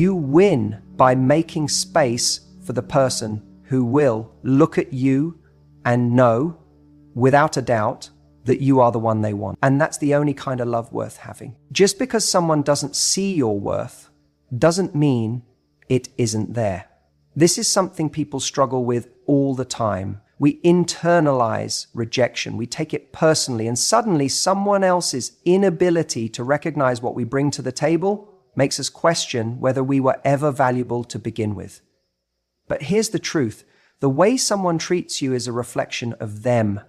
You win by making space for the person who will look at you and know, without a doubt, that you are the one they want. And that's the only kind of love worth having. Just because someone doesn't see your worth doesn't mean it isn't there. This is something people struggle with all the time. We internalize rejection. We take it personally, and suddenly someone else's inability to recognize what we bring to the table makes us question whether we were ever valuable to begin with. But here's the truth. The way someone treats you is a reflection of them,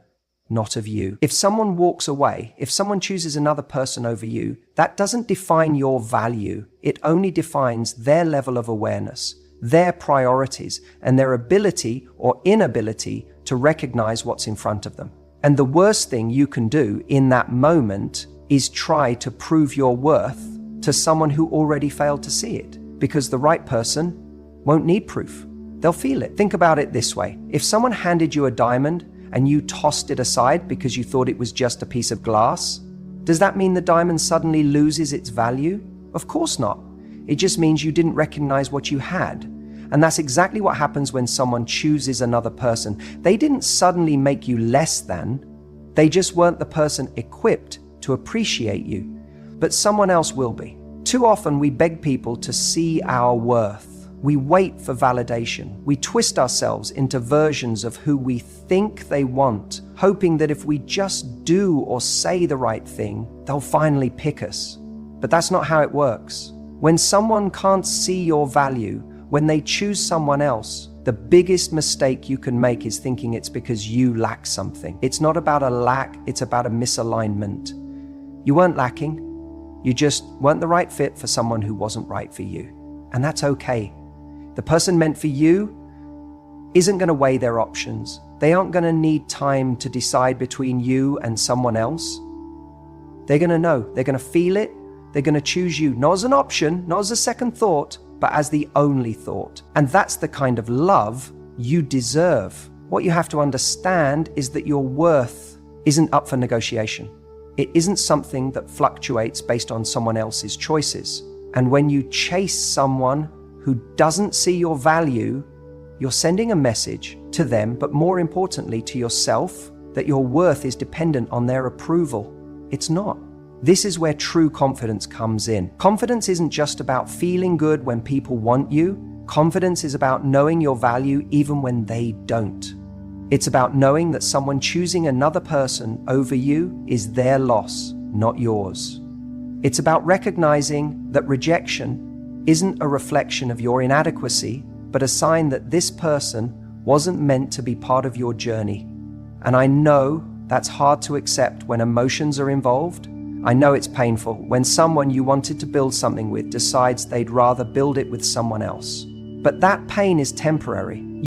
not of you. If someone walks away, if someone chooses another person over you, that doesn't define your value. It only defines their level of awareness, their priorities, and their ability or inability to recognize what's in front of them. And the worst thing you can do in that moment is try to prove your worth to someone who already failed to see it, because the right person won't need proof. They'll feel it. Think about it this way. If someone handed you a diamond and you tossed it aside because you thought it was just a piece of glass, does that mean the diamond suddenly loses its value? Of course not. It just means you didn't recognize what you had. And that's exactly what happens when someone chooses another person. They didn't suddenly make you less than. They just weren't the person equipped to appreciate you. But someone else will be. Too often we beg people to see our worth. We wait for validation. We twist ourselves into versions of who we think they want, hoping that if we just do or say the right thing, they'll finally pick us. But that's not how it works. When someone can't see your value, when they choose someone else, the biggest mistake you can make is thinking it's because you lack something. It's not about a lack, it's about a misalignment. You weren't lacking, you just weren't the right fit for someone who wasn't right for you. And that's okay. The person meant for you isn't going to weigh their options. They aren't going to need time to decide between you and someone else. They're going to know, they're going to feel it, they're going to choose you, not as an option, not as a second thought, but as the only thought. And that's the kind of love you deserve. What you have to understand is that your worth isn't up for negotiation. It isn't something that fluctuates based on someone else's choices. And when you chase someone who doesn't see your value, you're sending a message to them, but more importantly to yourself, that your worth is dependent on their approval. It's not. This is where true confidence comes in. Confidence isn't just about feeling good when people want you. Confidence is about knowing your value even when they don't. It's about knowing that someone choosing another person over you is their loss, not yours. It's about recognizing that rejection isn't a reflection of your inadequacy, but a sign that this person wasn't meant to be part of your journey. And I know that's hard to accept when emotions are involved. I know it's painful when someone you wanted to build something with decides they'd rather build it with someone else. But that pain is temporary.